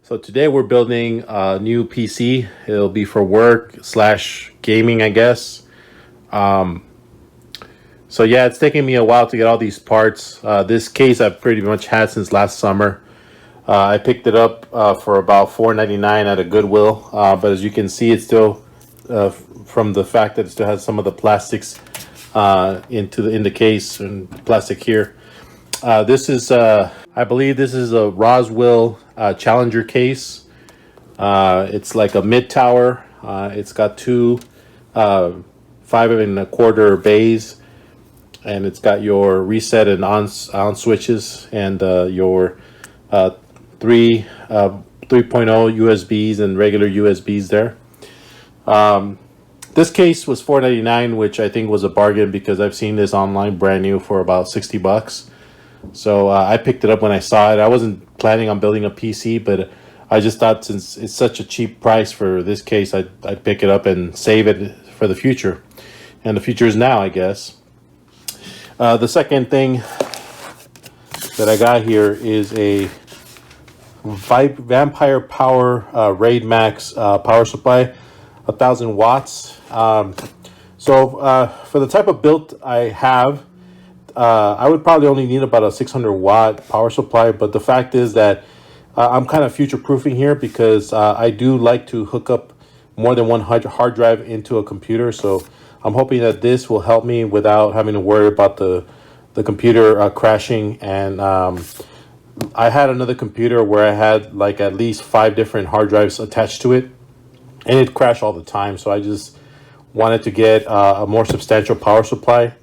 So today we're building a new PC. It'll be for work slash gaming, I guess. So yeah, it's taking me a while to get all these parts. This case I've pretty much had since last summer. I picked it up for about $4.99 at a Goodwill. But as you can see, it's still from the fact that it still has some of the plastics in the case and plastic here. This is I believe this is a Roswell Challenger case. It's like a mid tower. It's got two 5.25 bays, and it's got your reset and on switches and your 3.0 USBs and regular USBs there. This case was $4.99, which I think was a bargain because I've seen this online brand new for about $60. So I picked it up when I saw it. I wasn't planning on building a PC, but I just thought since it's such a cheap price for this case, I'd pick it up and save it for the future. And the future is now, I guess. The second thing that I got here is a Vampire Power Raid Max power supply, 1,000 watts. So for the type of build I have, I would probably only need about a 600 watt power supply, but the fact is that I'm kind of future proofing here because I do like to hook up more than one hard drive into a computer. So I'm hoping that this will help me without having to worry about the computer crashing. And I had another computer where I had like at least 5 different hard drives attached to it, and it crashed all the time. So I just wanted to get a more substantial power supply.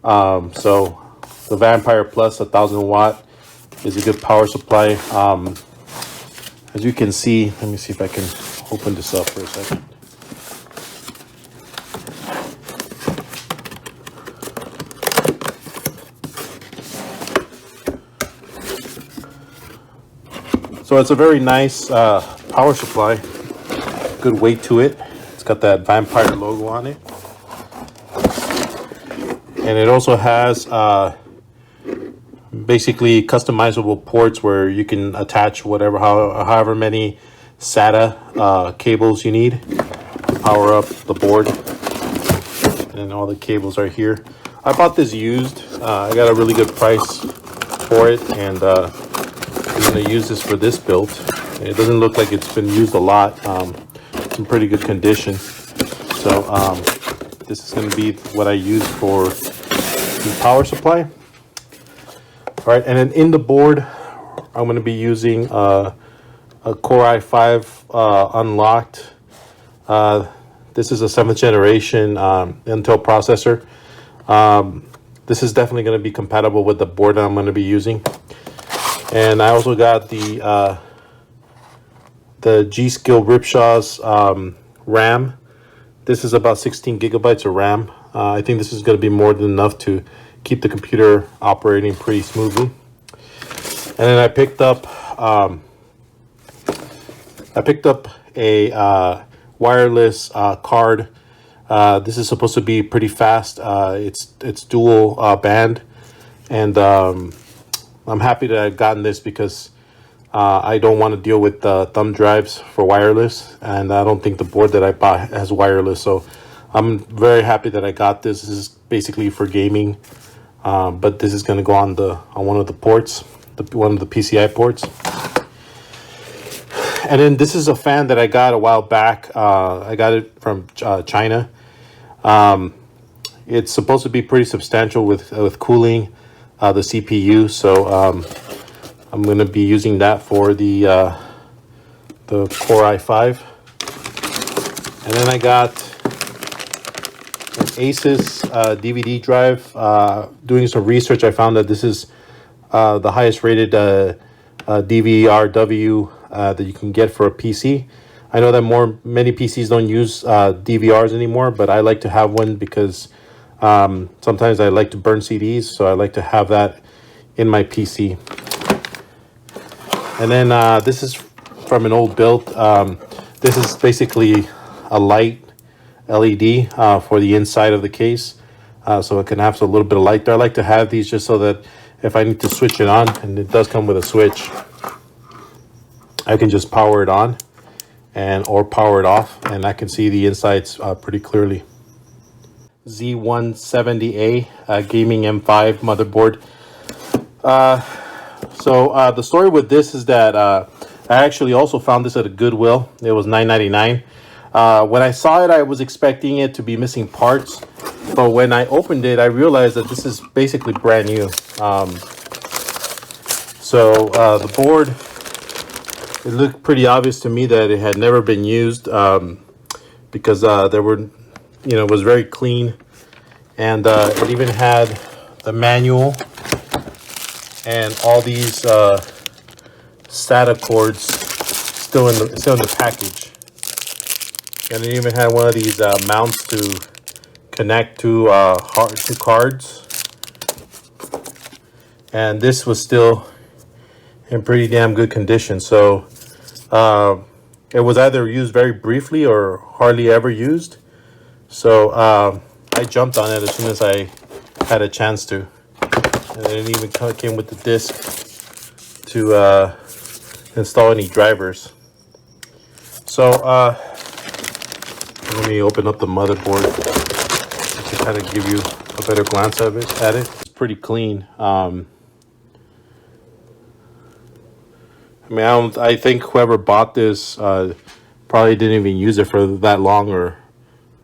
So the Vampire Plus 1,000 watt is a good power supply. As you can see, let me see if I can open this up for a second. So it's a very nice power supply, good weight to it. It's got that Vampire logo on it. And it also has basically customizable ports where you can attach however many SATA cables you need to power up the board. And all the cables are here. I bought this used. I got a really good price for it, and I'm going to use this for this build. It doesn't look like it's been used a lot. It's in pretty good condition. So this is going to be what I use for the power supply. All right, and then in the board, I'm going to be using a Core i5 unlocked. This is a 7th generation Intel processor. This is definitely going to be compatible with the board that I'm going to be using. And I also got the G-Skill Ripshaw's RAM. This is about 16 gigabytes of RAM. I think this is going to be more than enough to keep the computer operating pretty smoothly. And then I picked up a wireless card. This is supposed to be pretty fast. It's dual band, and I'm happy that I've gotten this because I don't want to deal with thumb drives for wireless, and I don't think the board that I bought has wireless. So I'm very happy that I got this. This is basically for gaming, but this is going to go on one of the ports, one of the PCI ports. And then this is a fan that I got a while back. I got it from China. It's supposed to be pretty substantial with cooling the CPU. So I'm going to be using that for the Core i5. And then I got an Asus DVD drive. Doing some research, I found that this is the highest rated DVR-W that you can get for a PC. I know that many PCs don't use DVRs anymore, but I like to have one because sometimes I like to burn CDs, so I like to have that in my PC. And then this is from an old build. This is basically a light LED for the inside of the case, so it can have a little bit of light there. I like to have these just so that if I need to switch it on, and it does come with a switch. I can just power it on or power it off, and I can see the insides pretty clearly. Z170A gaming M5 motherboard. So the story with this is that I actually also found this at a Goodwill. It was $9.99. When I saw it, I was expecting it to be missing parts, but when I opened it, I realized that this is basically brand new. The board, it looked pretty obvious to me that it had never been used, because there were, it was very clean, and it even had the manual and all these SATA cords still in the package, and it even had one of these mounts to connect to cards, and this was still in pretty damn good condition. So it was either used very briefly or hardly ever used. So I jumped on it as soon as I had a chance to. And it even came with the disc to install any drivers. So let me open up the motherboard to kind of give you a better glance at it. It's pretty clean. I think whoever bought this probably didn't even use it for that long, or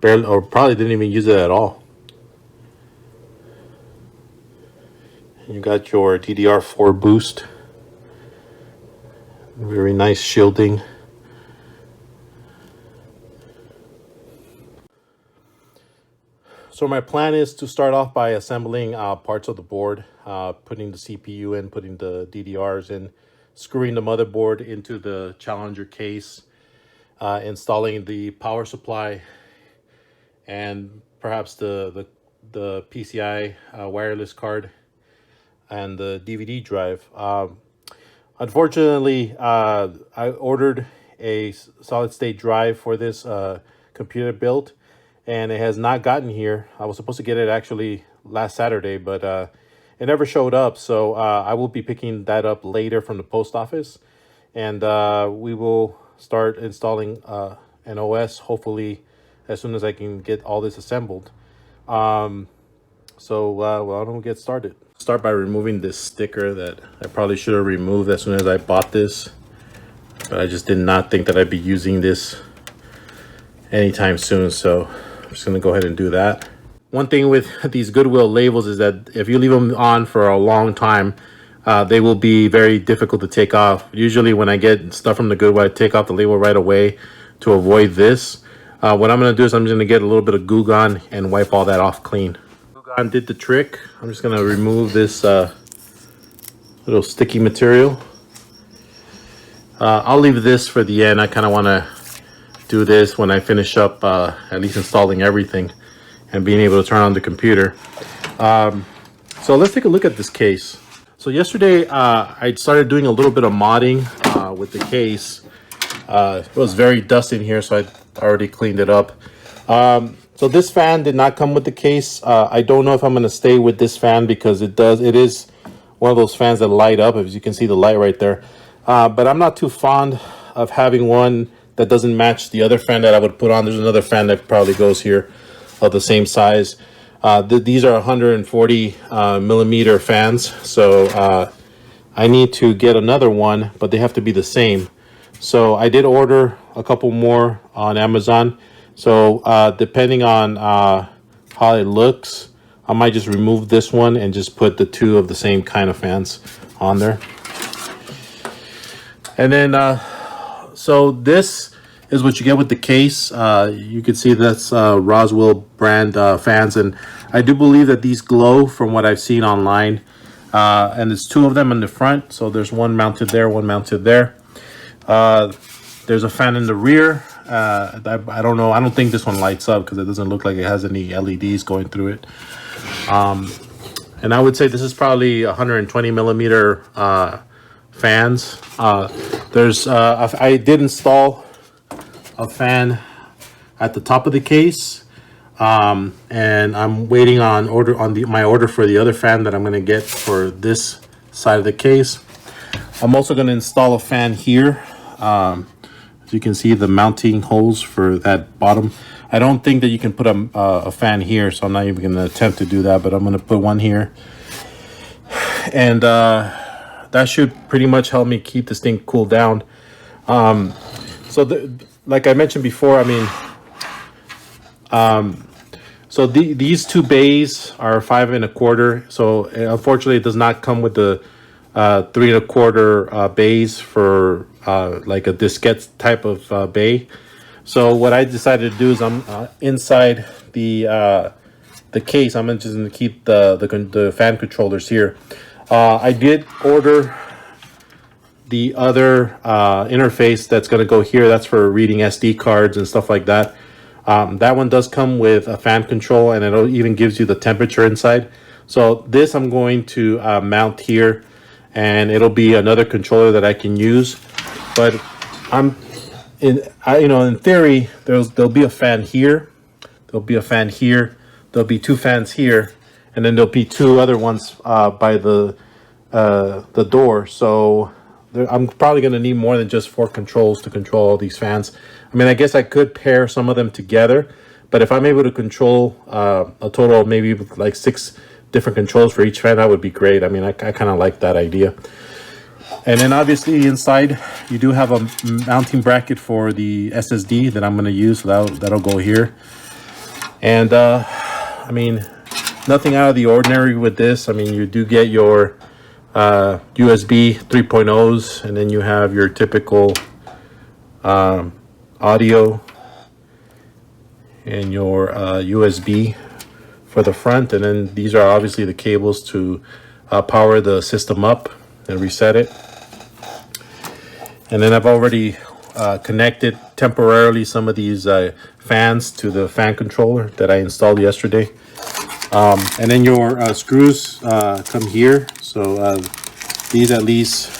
probably didn't even use it at all. You got your DDR4 boost, very nice shielding. So my plan is to start off by assembling parts of the board, putting the CPU in, putting the DDRs in, screwing the motherboard into the Challenger case, installing the power supply, and perhaps the PCI wireless card and the DVD drive. Unfortunately, I ordered a solid state drive for this computer build, and it has not gotten here. I was supposed to get it actually last Saturday, but it never showed up. So I will be picking that up later from the post office, and we will start installing an OS hopefully as soon as I can get all this assembled. Why don't we get started? Start by removing this sticker that I probably should have removed as soon as I bought this, but I just did not think that I'd be using this anytime soon, so I'm just gonna go ahead and do that. One thing with these Goodwill labels is that if you leave them on for a long time, they will be very difficult to take off. Usually when I get stuff from the Goodwill, I take off the label right away to avoid this. What I'm gonna do is I'm just gonna get a little bit of Goo Gone and wipe all that off clean. Goo Gone did the trick. I'm just gonna remove this little sticky material. I'll leave this for the end. I kind of want to do this when I finish up at least installing everything and being able to turn on the computer. So let's take a look at this case. So yesterday I started doing a little bit of modding with the case. It was very dusty in here, so I already cleaned it up. So this fan did not come with the case. I don't know if I'm going to stay with this fan because it is one of those fans that light up, as you can see the light right there. But I'm not too fond of having one that doesn't match the other fan that I would put on. There's another fan that probably goes here of the same size. These are 140 millimeter fans, so I need to get another one, but they have to be the same. So I did order a couple more on Amazon. So depending on how it looks, I might just remove this one and just put the two of the same kind of fans on there. And then so this is what you get with the case. You can see that's Roswell brand fans, and I do believe that these glow from what I've seen online. And there's two of them in the front, so there's one mounted there, one mounted there. There's a fan in the rear. I don't know, I don't think this one lights up because it doesn't look like it has any LEDs going through it. And I would say this is probably 120 millimeter fans. I did install a fan at the top of the case, and I'm waiting on my order for the other fan that I'm going to get for this side of the case. I'm also going to install a fan here As you can see, the mounting holes for that bottom. I don't think that you can put a fan here, so I'm not even going to attempt to do that, but I'm going to put one here. And that should pretty much help me keep this thing cooled down. Like I mentioned before, I mean, so these two bays are 5 1/4. So unfortunately, it does not come with the 3 1/4 bays for like a diskette type of bay. So what I decided to do is I'm inside the case. I'm just going to keep the fan controllers here. I did order the other interface that's going to go here. That's for reading SD cards and stuff like that. That one does come with a fan control, and it even gives you the temperature inside. So this I'm going to mount here, and it'll be another controller that I can use. But in theory, there'll be a fan here, there'll be a fan here, there'll be 2 fans here, and then there'll be 2 other ones by the door. So I'm probably going to need more than just 4 controls to control all these fans. I mean, I guess I could pair some of them together, but if I'm able to control a total of maybe like 6 different controls for each fan, that would be great. I mean, I kind of like that idea. And then obviously inside you do have a mounting bracket for the SSD that I'm going to use. So that'll go here. And I mean, nothing out of the ordinary with this. I mean, you do get your USB 3.0s, and then you have your typical audio and your USB for the front. And then these are obviously the cables to power the system up and reset it. And then I've already connected temporarily some of these fans to the fan controller that I installed yesterday. And then your screws come here. So these at least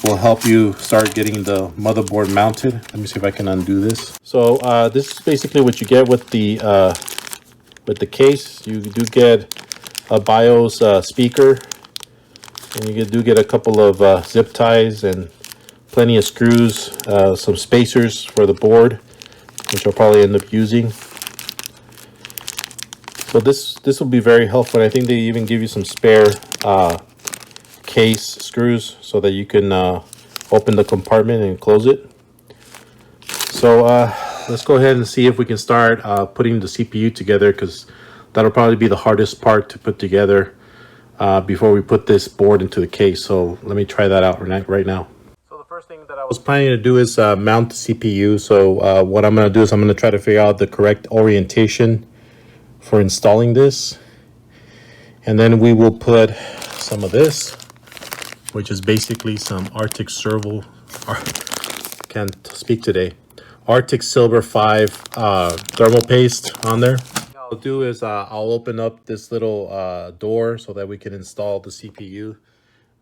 will help you start getting the motherboard mounted. Let me see if I can undo this. So this is basically what you get with the case. You do get a BIOS speaker, and you do get a couple of zip ties and plenty of screws, some spacers for the board, which I'll probably end up using. So this will be very helpful. I think they even give you some spare case screws so that you can open the compartment and close it. So let's go ahead and see if we can start putting the CPU together, because that'll probably be the hardest part to put together before we put this board into the case. So let me try that out right now. So the first thing that I was planning to do is mount the CPU. So what I'm going to do is I'm going to try to figure out the correct orientation for installing this. And then we will put some of this, which is basically some Arctic Silver, can't speak today, Arctic Silver 5 thermal paste on there. What I'll do is I'll open up this little door so that we can install the CPU.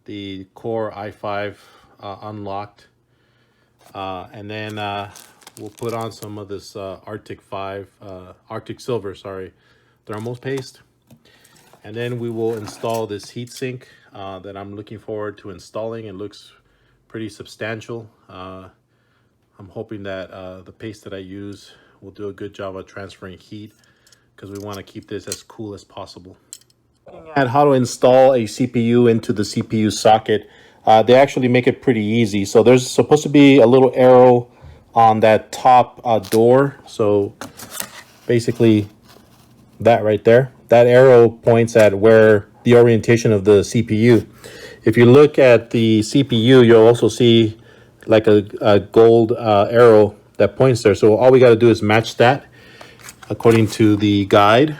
The Core i5 unlocked. And then we'll put on some of this Arctic Silver, thermal paste. And then we will install this heatsink that I'm looking forward to installing. It looks pretty substantial. I'm hoping that the paste that I use will do a good job of transferring heat, because we want to keep this as cool as possible. Looking at how to install a CPU into the CPU socket, they actually make it pretty easy. So there's supposed to be a little arrow on that top door. So basically that right there, that arrow points at where the orientation of the CPU. If you look at the CPU, you'll also see like a gold arrow that points there. So all we got to do is match that according to the guide,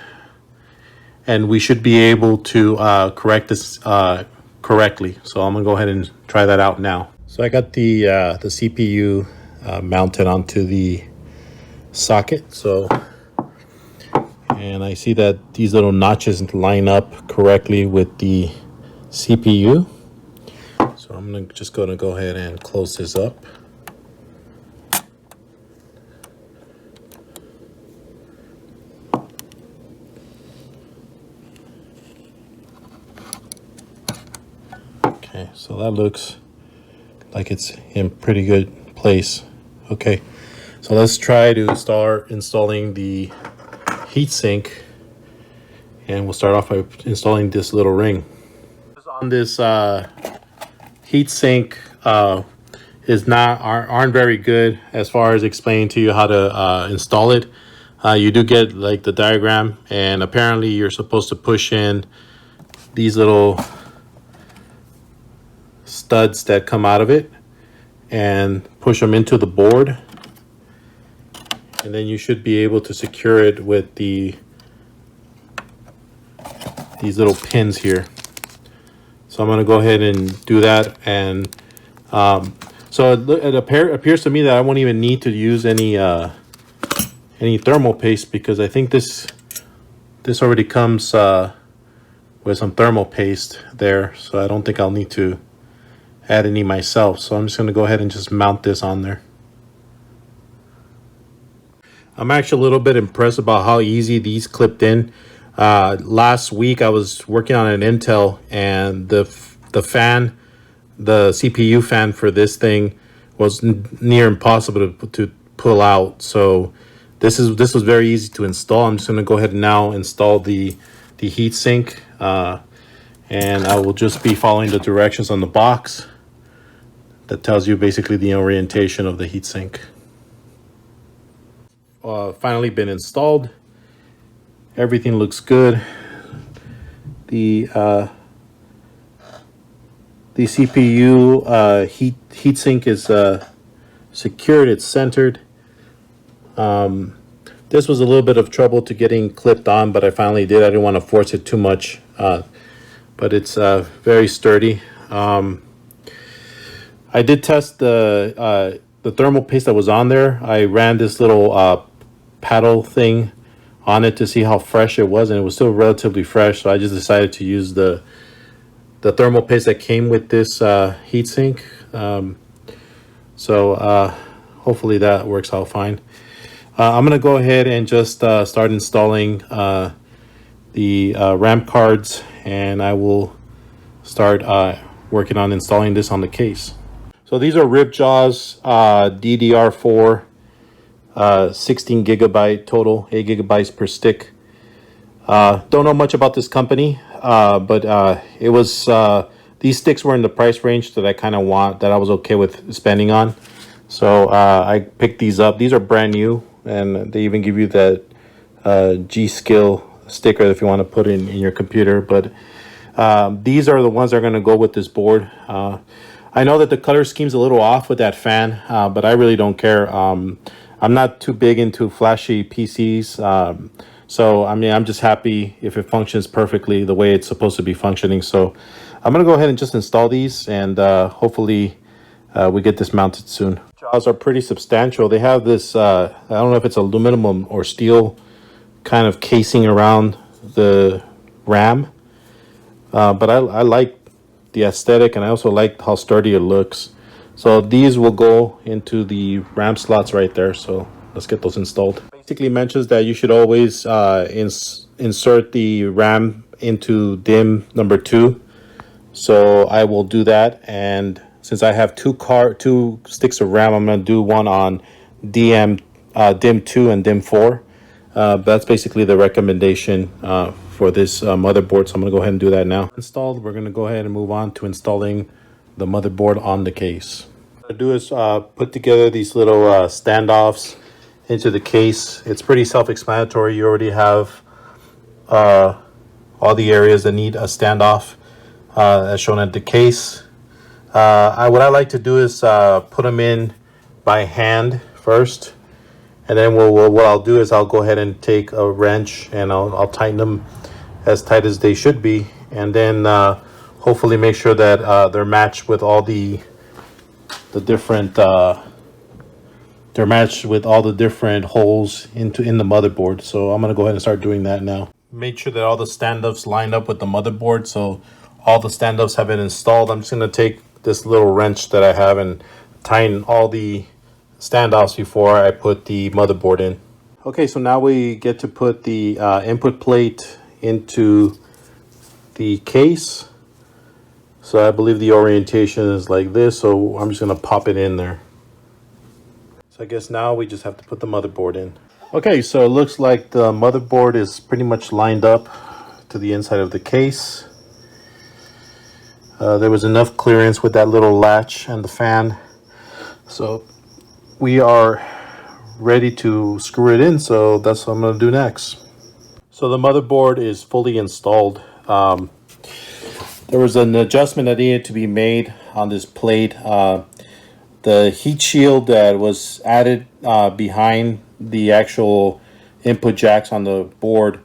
and we should be able to correct this correctly. So I'm gonna go ahead and try that out now. So I got the CPU mounted onto the socket. So, and I see that these little notches line up correctly with the CPU. So I'm just gonna go ahead and close this up. Okay, so that looks like it's in pretty good place. Okay, so let's try to start installing the heatsink, and we'll start off by installing this little ring. On this heatsink aren't very good as far as explaining to you how to install it. You do get like the diagram, and apparently you're supposed to push in these little studs that come out of it and push them into the board, and then you should be able to secure it with these little pins here. So I'm going to go ahead and do that, and so it appears to me that I won't even need to use any thermal paste, because I think this already comes with some thermal paste there, so I don't think I'll need to add any myself. So I'm just going to go ahead and just mount this on there. I'm actually a little bit impressed about how easy these clipped in. Last week I was working on an Intel, and the fan, the CPU fan for this thing was near impossible to pull out. So this was very easy to install. I'm just going to go ahead and now install the heatsink, and I will just be following the directions on the box that tells you basically the orientation of the heatsink. Finally been installed. Everything looks good. The CPU heatsink is secured. It's centered. This was a little bit of trouble to getting clipped on, but I finally did. I didn't want to force it too much, but it's very sturdy. I did test the thermal paste that was on there. I ran this little paddle thing on it to see how fresh it was, and it was still relatively fresh. So I just decided to use the thermal paste that came with this heatsink. Hopefully that works out fine. I'm gonna go ahead and just start installing the RAM cards, and I will start working on installing this on the case. So these are Ripjaw's DDR4 16 gigabyte total, 8 gigabytes per stick. Don't know much about this company, but it was these sticks were in the price range that I kind of want, that I was okay with spending on. So I picked these up. These are brand new, and they even give you that G-Skill sticker if you want to put in your computer. But these are the ones that are going to go with this board. I know that the color scheme's a little off with that fan, but I really don't care. I'm not too big into flashy PCs, so I mean, I'm just happy if it functions perfectly the way it's supposed to be functioning. So I'm gonna go ahead and just install these, and hopefully we get this mounted soon. Jaws are pretty substantial. They have this I don't know if it's aluminum or steel kind of casing around the RAM, but I like the aesthetic, and I also like how sturdy it looks. So these will go into the RAM slots right there. So let's get those installed. Basically mentions that you should always insert the RAM into DIMM number 2. So I will do that, and since I have two sticks of RAM, I'm going to do one on DIMM 2 and DIMM 4. That's basically the recommendation for this motherboard, so I'm going to go ahead and do that now. Installed, we're going to go ahead and move on to installing the motherboard on the case. What I'm going to do is put together these little standoffs into the case. It's pretty self-explanatory. You already have all the areas that need a standoff as shown at the case. What I like to do is put them in by hand first, and then what I'll do is I'll go ahead and take a wrench and I'll tighten them as tight as they should be, and then hopefully make sure that they're matched with all the different they're matched with all the different holes in the motherboard. So I'm gonna go ahead and start doing that now. Make sure that all the standoffs line up with the motherboard, so all the standoffs have been installed. I'm just gonna take this little wrench that I have and tighten all the standoffs before I put the motherboard in. Okay, so now we get to put the input plate into the case. So I believe the orientation is like this, so I'm just gonna pop it in there. So I guess now we just have to put the motherboard in. Okay, so it looks like the motherboard is pretty much lined up to the inside of the case. There was enough clearance with that little latch and the fan. So we are ready to screw it in, so that's what I'm going to do next. So the motherboard is fully installed. There was an adjustment that needed to be made on this plate. The heat shield that was added behind the actual input jacks on the board,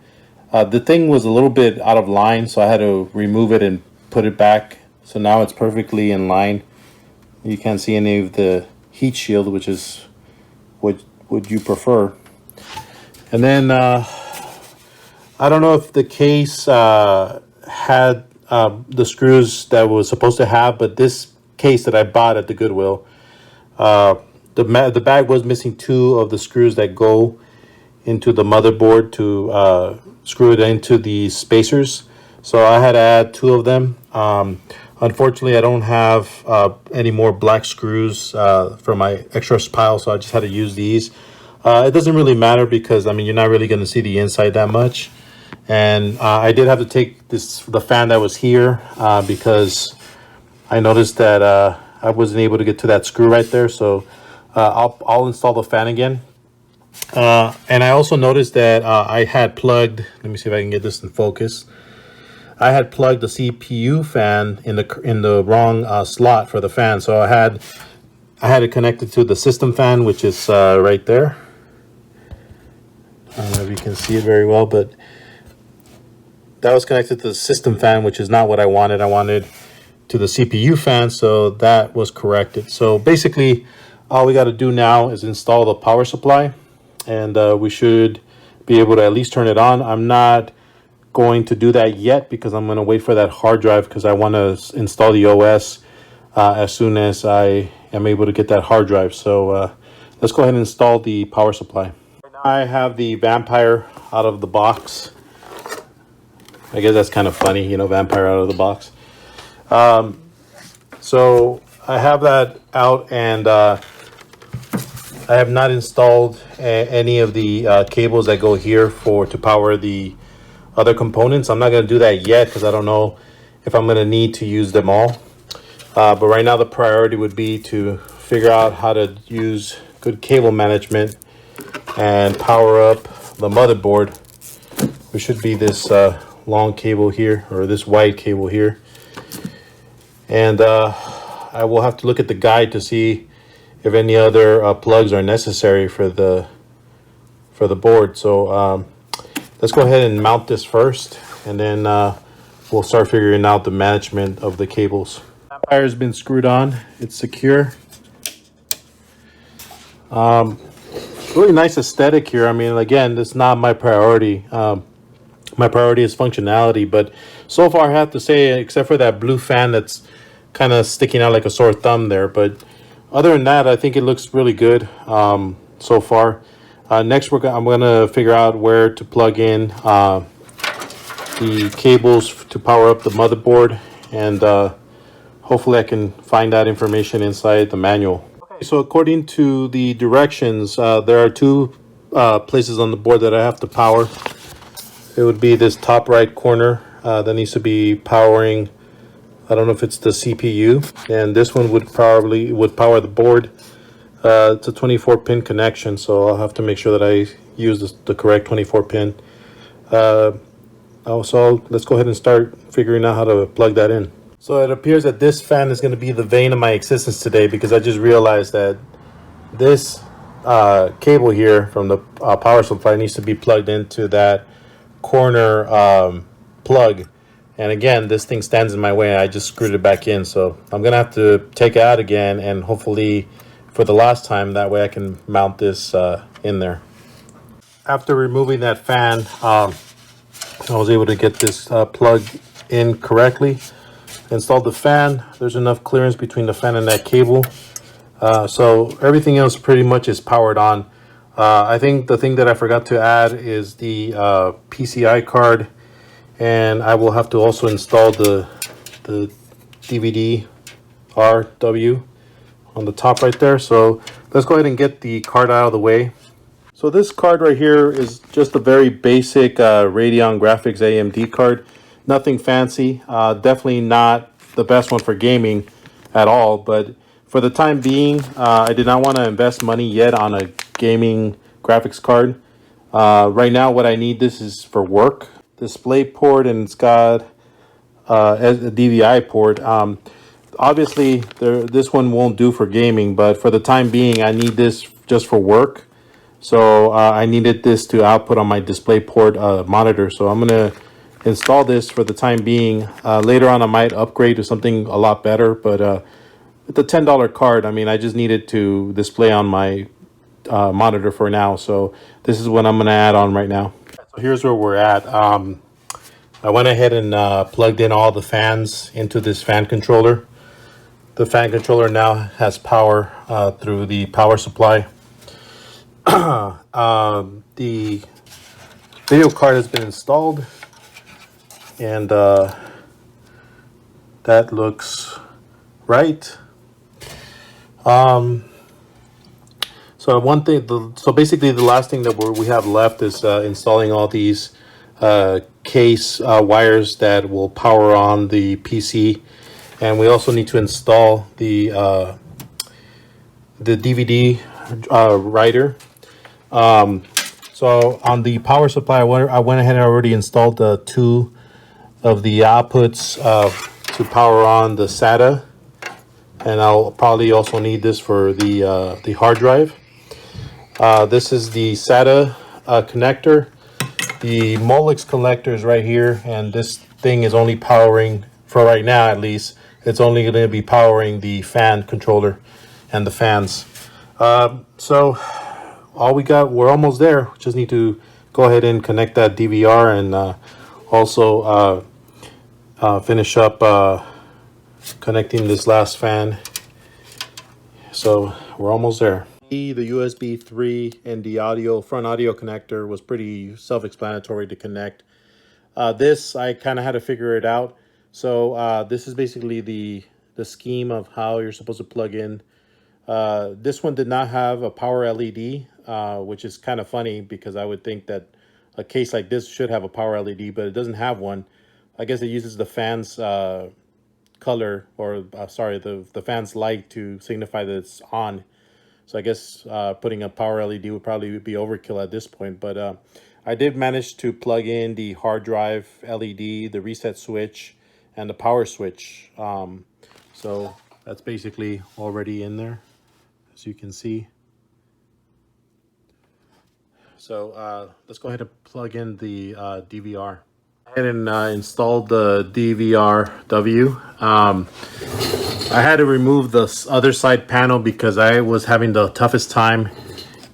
the thing was a little bit out of line, so I had to remove it and put it back. So now it's perfectly in line. You can't see any of the heat shield, which is what would you prefer. And then I don't know if the case had the screws that was supposed to have, but this case that I bought at the Goodwill, the bag was missing 2 of the screws that go into the motherboard to screw it into the spacers. So I had to add 2 of them. Unfortunately, I don't have any more black screws for my extra pile, so I just had to use these. It doesn't really matter because, I mean, you're not really going to see the inside that much. And I did have to take the fan that was here because I noticed that I wasn't able to get to that screw right there. So I'll install the fan again. And I also noticed that I had plugged, let me see if I can get this in focus. I had plugged the CPU fan in the wrong slot for the fan, so I had it connected to the system fan, which is right there. I don't know if you can see it very well, but that was connected to the system fan, which is not what I wanted. I wanted to the CPU fan, so that was corrected. So basically, all we got to do now is install the power supply, and we should be able to at least turn it on. I'm not going to do that yet because I'm going to wait for that hard drive because I want to install the OS as soon as I am able to get that hard drive. So let's go ahead and install the power supply. Now I have the Vampire out of the box. I guess that's kind of funny, you know, Vampire out of the box. So I have that out, and I have not installed any of the cables that go here to power the other components. I'm not going to do that yet because I don't know if I'm going to need to use them all. But right now the priority would be to figure out how to use good cable management and power up the motherboard, which should be this long cable here, or this wide cable here. And I will have to look at the guide to see if any other plugs are necessary for the board. So let's go ahead and mount this first, and then we'll start figuring out the management of the cables. Vampire has been screwed on. It's secure. Really nice aesthetic here. I mean, again, that's not my priority. My priority is functionality, but so far I have to say, except for that blue fan that's kind of sticking out like a sore thumb there, but other than that, I think it looks really good so far. Next, I'm going to figure out where to plug in the cables to power up the motherboard, and hopefully I can find that information inside the manual. Okay, so according to the directions, there are 2 places on the board that I have to power. It would be this top right corner that needs to be powering, I don't know if it's the CPU, and this one would power the board. It's a 24-pin connection, so I'll have to make sure that I use the correct 24-pin. Also, let's go ahead and start figuring out how to plug that in. So it appears that this fan is going to be the vein of my existence today, because I just realized that this cable here from the power supply needs to be plugged into that corner plug. And again, this thing stands in my way. I just screwed it back in, so I'm going to have to take it out again, and hopefully for the last time, that way I can mount this in there. After removing that fan, I was able to get this plug in correctly. Installed the fan. There's enough clearance between the fan and that cable, so everything else pretty much is powered on. I think the thing that I forgot to add is the PCI card, and I will have to also install the DVD RW on the top right there. So let's go ahead and get the card out of the way. So this card right here is just a very basic Radeon Graphics AMD card. Nothing fancy. Definitely not the best one for gaming at all. But for the time being, I did not want to invest money yet on a gaming graphics card. Right now, what I need this is for work. Display port, and it's got a DVI port. Obviously, this one won't do for gaming, but for the time being, I need this just for work. So I needed this to output on my display port monitor. So I'm going to install this for the time being. Later on, I might upgrade to something a lot better. But with the $10 card, I mean, I just needed to display on my monitor for now. So this is what I'm going to add on right now. So here's where we're at. I went ahead and plugged in all the fans into this fan controller. The fan controller now has power through the power supply. The video card has been installed, and that looks right. So one thing, so basically the last thing that we have left is installing all these case wires that will power on the PC, and we also need to install the DVD writer. So on the power supply, I went ahead and already installed the two of the outputs to power on the SATA, and I'll probably also need this for the hard drive. This is the SATA connector. The Molex collector is right here, and this thing is only powering, for right now at least, it's only going to be powering the fan controller and the fans. So all we got, we're almost there. We just need to go ahead and connect that DVR and also finish up connecting this last fan. So we're almost there. The USB 3 and the front audio connector was pretty self-explanatory to connect. This, I kind of had to figure it out. So this is basically the scheme of how you're supposed to plug in. This one did not have a power LED, which is kind of funny because I would think that a case like this should have a power LED, but it doesn't have one. I guess it uses the fan's color, or sorry, the fan's light to signify that it's on. So I guess putting a power LED would probably be overkill at this point. But I did manage to plug in the hard drive LED, the reset switch, and the power switch. So that's basically already in there, as you can see. So let's go ahead and plug in the DVR. And installed the DVR-W. I had to remove the other side panel because I was having the toughest time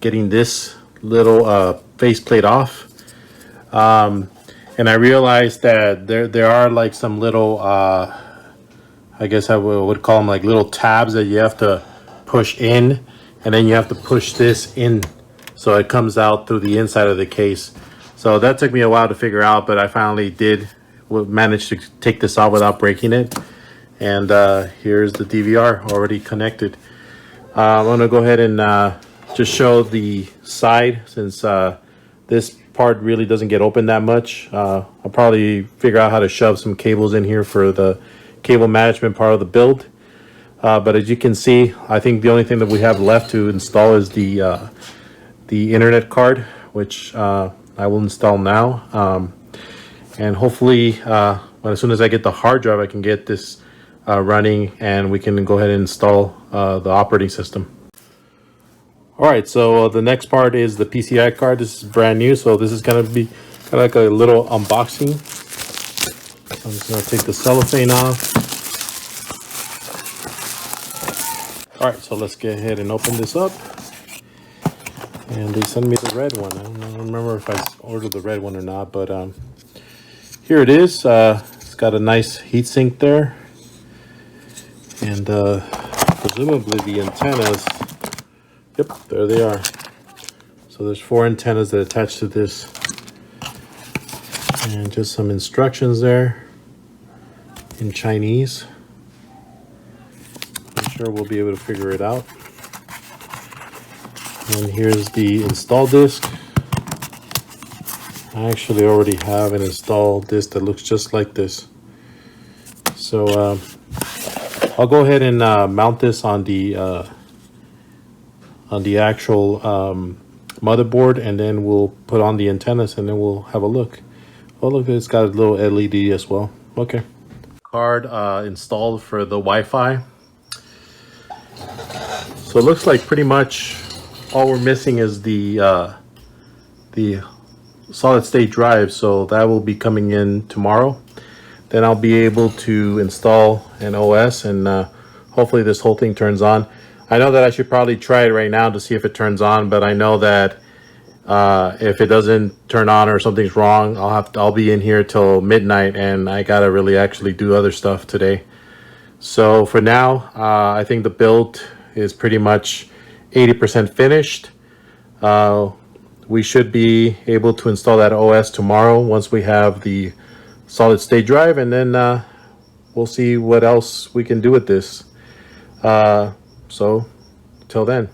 getting this little faceplate off. And I realized that there are like some little, I guess I would call them like little tabs that you have to push in, and then you have to push this in so it comes out through the inside of the case. So that took me a while to figure out, but I finally did manage to take this off without breaking it. And here's the DVR already connected. I'm going to go ahead and just show the side, since this part really doesn't get open that much. I'll probably figure out how to shove some cables in here for the cable management part of the build. But as you can see, I think the only thing that we have left to install is the internet card, which I will install now, and hopefully as soon as I get the hard drive, I can get this running, and we can go ahead and install the operating system. All right, so the next part is the PCI card. This is brand new, so this is going to be kind of like a little unboxing. I'm just going to take the cellophane off. All right, so let's get ahead and open this up. And they sent me the red one. I don't remember if I ordered the red one or not, but here it is. It's got a nice heatsink there, and presumably the antennas. Yep, there they are. So there's 4 antennas that attach to this, and just some instructions there in Chinese. sure we'll be able to figure it out. And here's the install disc. I actually already have an install disc that looks just like this. So I'll go ahead and mount this on the actual motherboard, and then we'll put on the antennas, and then we'll have a look. Oh, look, it's got a little LED as well. Okay. Card installed for the Wi-Fi. So it looks like pretty much all we're missing is the solid state drive. So that will be coming in tomorrow. Then I'll be able to install an OS, and hopefully this whole thing turns on. I know that I should probably try it right now to see if it turns on, but I know that if it doesn't turn on or something's wrong, I'll be in here till midnight, and I gotta really actually do other stuff today. So for now, I think the build is pretty much 80% finished. We should be able to install that OS tomorrow once we have the solid state drive, and then we'll see what else we can do with this. So till then.